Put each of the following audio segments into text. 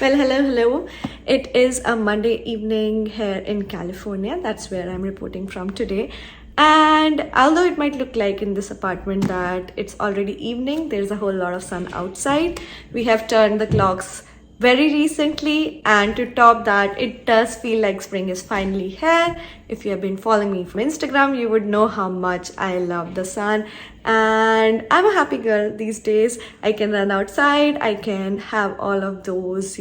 Well, hello. It is a Monday evening here in California. That's where I'm reporting from today. And although it might look like in this apartment that it's already evening, there's a whole lot of sun outside. We have turned the clocks very recently, and to top that, it does feel like spring is finally here. If you have been following me from Instagram, you would know how much I love the sun, and I'm a happy girl these days. I can run outside, I can have all of those,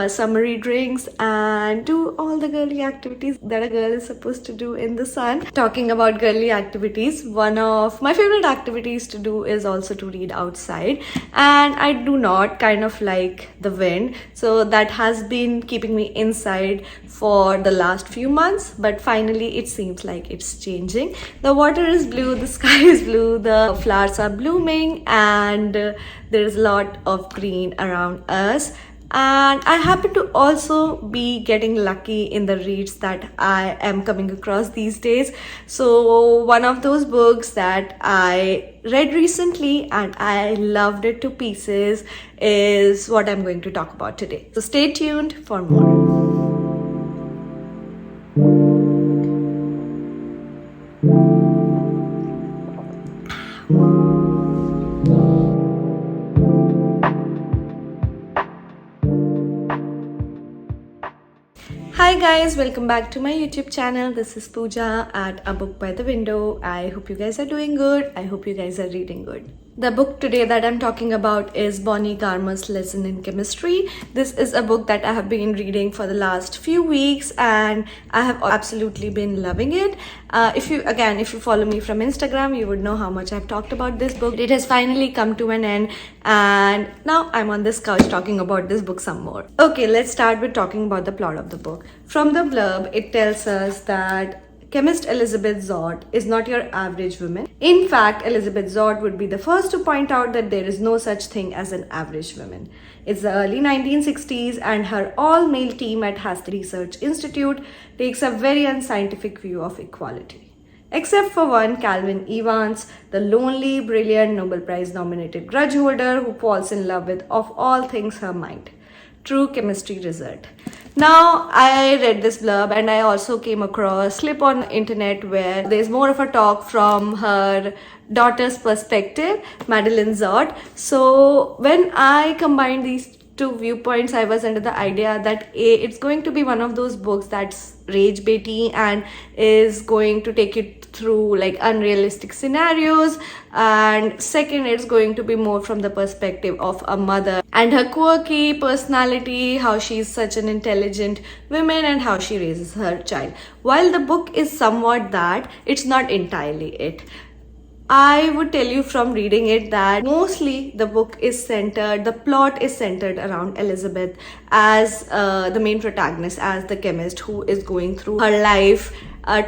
summery drinks and do all the girly activities that a girl is supposed to do in the sun. Talking about girly activities, one of my favorite activities to do is also to read outside, and I do not kind of like the wind, so that has been keeping me inside for the last few months, but finally it seems like it's changing. The water is blue, the sky is blue, the flowers are blooming, and there's a lot of green around us. And I happen to also be getting lucky in the reads that I am coming across these days. So one of those books that I read recently and I loved it to pieces is what I'm going to talk about today. So stay tuned for more. Hi guys, welcome back to my YouTube channel. This is Pooja at A Book by the Window. I hope you guys are doing good. I hope you guys are reading good. The book today that I'm talking about is Bonnie Garmus Lessons in Chemistry. This is a book that I have been reading for the last few weeks and I have absolutely been loving it. If you follow me from Instagram, you would know how much I've talked about this book. It has finally come to an end and now I'm on this couch talking about this book some more. Okay, let's start with talking about the plot of the book. From the blurb, it tells us that chemist Elizabeth Zott is not your average woman. In fact, Elizabeth Zott would be the first to point out that there is no such thing as an average woman. It's the early 1960s and her all-male team at Hastings Research Institute takes a very unscientific view of equality. Except for one, Calvin Evans, the lonely, brilliant, Nobel Prize nominated grudge holder who falls in love with, of all things, her mind. True chemistry result. Now, I read this blurb and I also came across a clip on the internet where there's more of a talk from her daughter's perspective, Madeline Zott. So when I combined these two viewpoints, I was under the idea that it's going to be one of those books that's rage baity and is going to take you through like unrealistic scenarios, and second, it's going to be more from the perspective of a mother and her quirky personality, how she's such an intelligent woman and how she raises her child. While the book is somewhat that, it's not entirely it. I would tell you from reading it that mostly the plot is centered around Elizabeth as the main protagonist, as the chemist who is going through her life,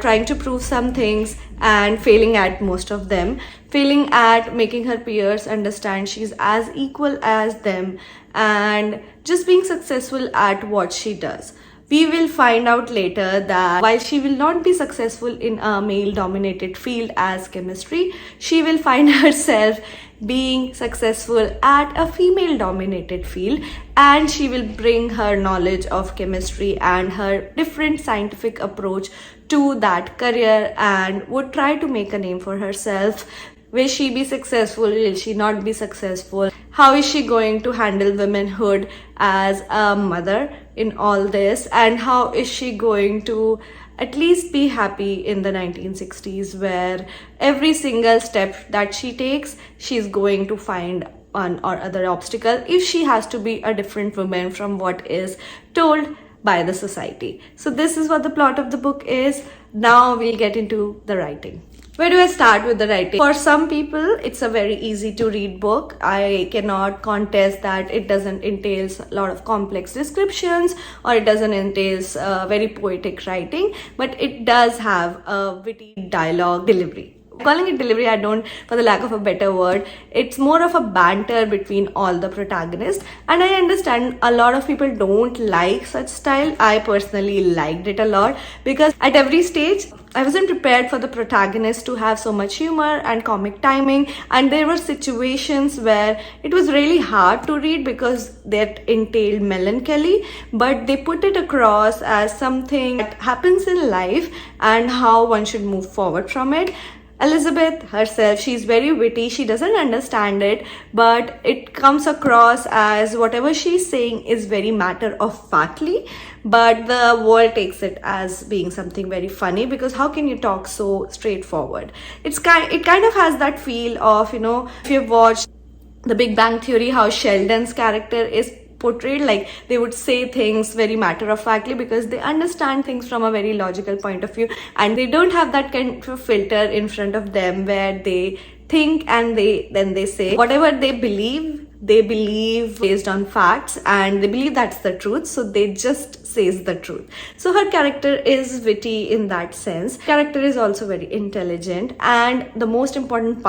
trying to prove some things and failing at most of them, failing at making her peers understand she's as equal as them, and just being successful at what she does. We will find out later that while she will not be successful in a male-dominated field as chemistry, she will find herself being successful at a female-dominated field, and she will bring her knowledge of chemistry and her different scientific approach to that career and would try to make a name for herself. Will she be successful? Will she not be successful? How is she going to handle womanhood as a mother in all this? And how is she going to at least be happy in the 1960s where every single step that she takes, she's going to find one or other obstacle if she has to be a different woman from what is told by the society. So this is what the plot of the book is. Now we'll get into the writing. Where do I start with the writing? For some people, it's a very easy to read book. I cannot contest that it doesn't entail a lot of complex descriptions or it doesn't entail very poetic writing, but it does have a witty dialogue delivery. calling it delivery, I don't, for the lack of a better word, it's more of a banter between all the protagonists. And I understand a lot of people don't like such style. I personally liked it a lot because at every stage I wasn't prepared for the protagonist to have so much humor and comic timing, and there were situations where it was really hard to read because that entailed melancholy, but they put it across as something that happens in life and how one should move forward from it. Elizabeth herself, she's very witty, she doesn't understand it, but it comes across as whatever she's saying is very matter of factly, but the world takes it as being something very funny because how can you talk so straightforward? It kind of has that feel of, if you've watched The Big Bang Theory, how Sheldon's character is portrayed, like they would say things very matter of factly because they understand things from a very logical point of view, and they don't have that kind of filter in front of them where they think and then they say whatever they believe based on facts, and they believe that's the truth, so they just says the truth. So her character is witty in that sense. Character is also very intelligent, and the most important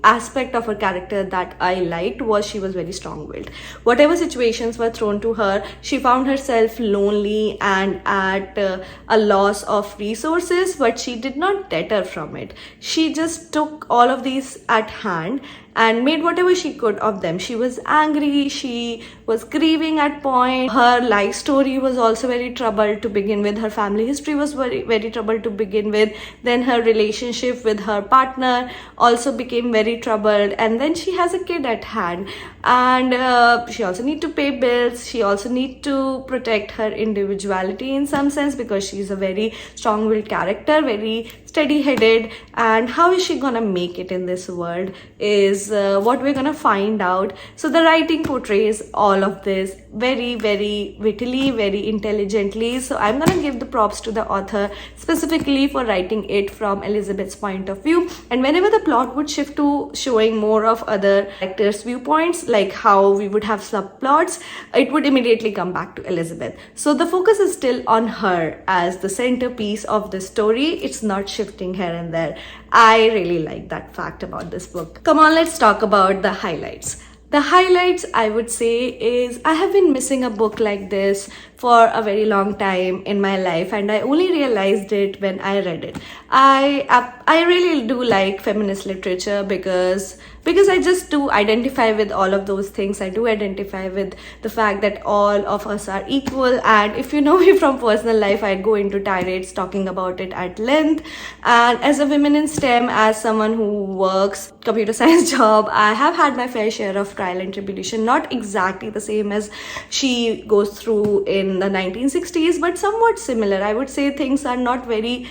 aspect of her character that I liked was she was very strong-willed. Whatever situations were thrown to her, she found herself lonely and at a loss of resources, but she did not deter from it. She just took all of these at hand and made whatever she could of them. She was angry, she was grieving at point. Her life story was also very troubled to begin with. Her family history was very, very troubled to begin with. Then her relationship with her partner also became very troubled. And then she has a kid at hand. And she also needs to pay bills. She also needs to protect her individuality in some sense because she's a very strong-willed character, very steady-headed. And how is she gonna make it in this world is what we're gonna find out. So the writing portrays all of this very, very wittily, very intelligently. So I'm gonna give the props to the author specifically for writing it from Elizabeth's point of view. And whenever the plot would shift to showing more of other characters' viewpoints, like how we would have subplots, it would immediately come back to Elizabeth. So the focus is still on her as the centerpiece of the story. It's not shifting here and there. I really like that fact about this book. Come on, let's talk about the highlights. The highlights, I would say, is I have been missing a book like this for a very long time in my life, and I only realized it when I read it. I really do like feminist literature because I just do identify with all of those things. I do identify with the fact that all of us are equal, and if you know me from personal life, I go into tirades talking about it at length. And as a woman in STEM, as someone who works computer science job, I have had my fair share of trial and tribulation, not exactly the same as she goes through in the 1960s, but somewhat similar. I would say things are not very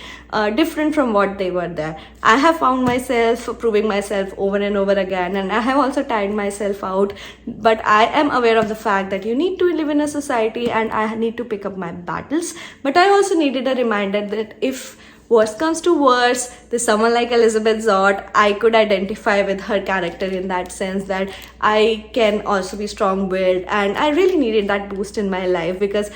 different from what they were there. I have found myself proving myself over and over again, and I have also tired myself out, but I am aware of the fact that you need to live in a society and I need to pick up my battles. But I also needed a reminder that if worse comes to worse, there's someone like Elizabeth Zott. I could identify with her character in that sense that I can also be strong-willed, and I really needed that boost in my life because,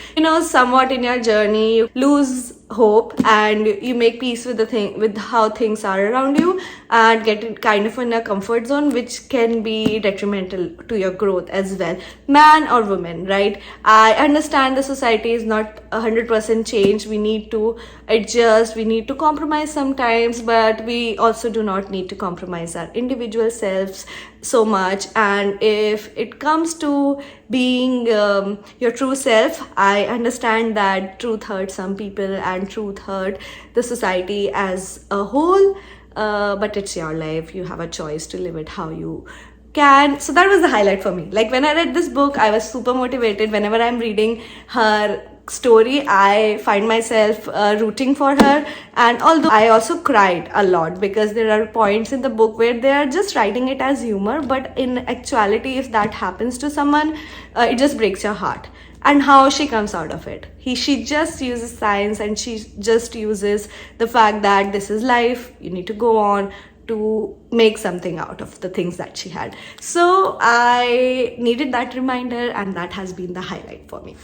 somewhat in your journey, you lose hope and you make peace with how things are around you and get kind of in a comfort zone, which can be detrimental to your growth as well, man or woman, right? I understand the society is not 100% changed. We need to adjust, we need to compromise sometimes, but we also do not need to compromise our individual selves so much. And if it comes to being your true self, I understand that truth hurts some people and truth hurt the society as a whole, but it's your life. You have a choice to live it how you can. So that was the highlight for me. Like when I read this book, I was super motivated. Whenever I'm reading her story, I find myself rooting for her. And although I also cried a lot because there are points in the book where they are just writing it as humor, but in actuality, if that happens to someone, it just breaks your heart. And how she comes out of it, she just uses science, and she just uses the fact that this is life, you need to go on to make something out of the things that she had. So I needed that reminder, and that has been the highlight for me.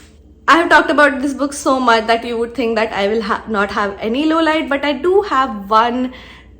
I have talked about this book so much that you would think that I will not have any low light, but I do have one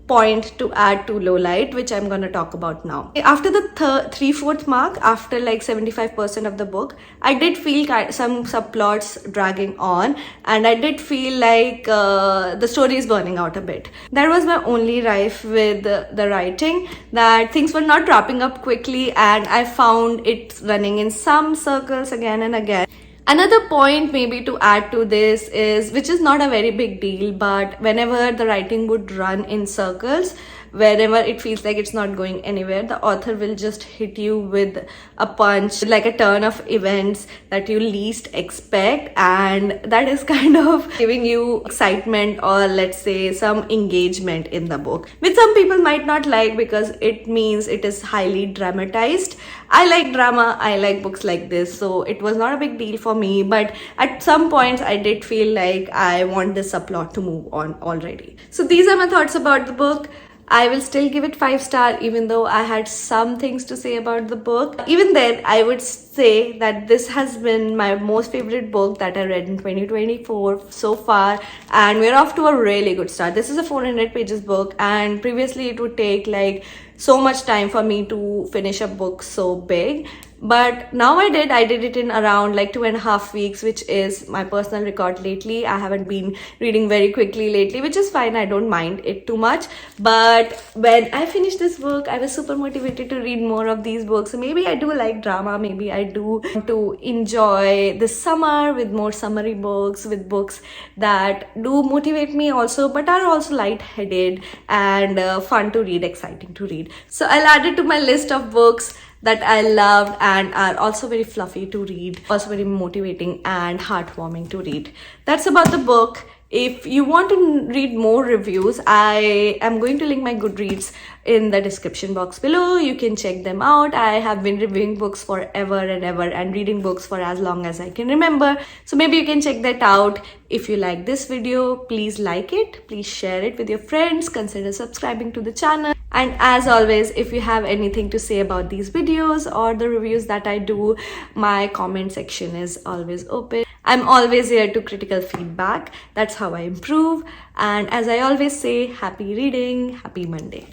point to add to Lowlight, which I'm going to talk about now. After the 3/4 mark, after like 75% of the book, I did feel some subplots dragging on, and I did feel like the story is burning out a bit. That was my only rife with the writing, that things were not wrapping up quickly, and I found it running in some circles again and again. Another point maybe to add to this is, which is not a very big deal, but whenever the writing would run in circles, wherever it feels like it's not going anywhere, the author will just hit you with a punch, like a turn of events that you least expect, and that is kind of giving you excitement, or let's say some engagement in the book, which some people might not like because it means it is highly dramatized. I like drama, I like books like this, so it was not a big deal for me, but at some points I did feel like I want this subplot to move on already. So these are my thoughts about the book. I will still give it 5 stars, even though I had some things to say about the book. Even then, I would say that this has been my most favorite book that I read in 2024 so far, and we're off to a really good start. This is a 400 pages book, and previously it would take like so much time for me to finish a book so big. But now I did it in around like 2.5 weeks, which is my personal record lately. I haven't been reading very quickly lately, which is fine. I don't mind it too much. But when I finished this book, I was super motivated to read more of these books. So maybe I do like drama. Maybe I do want to enjoy the summer with more summery books, with books that do motivate me also, but are also light-headed and fun to read, exciting to read. So I'll add it to my list of books that I loved and are also very fluffy to read, also very motivating and heartwarming to read. That's about the book. If you want to read more reviews, I am going to link my Goodreads in the description box below. You can check them out. I have been reviewing books forever and ever and reading books for as long as I can remember. So maybe you can check that out. If you like this video, please like it. Please share it with your friends. Consider subscribing to the channel. And as always, if you have anything to say about these videos or the reviews that I do, my comment section is always open. I'm always here to critical feedback. That's how I improve. And as I always say, happy reading, happy Monday.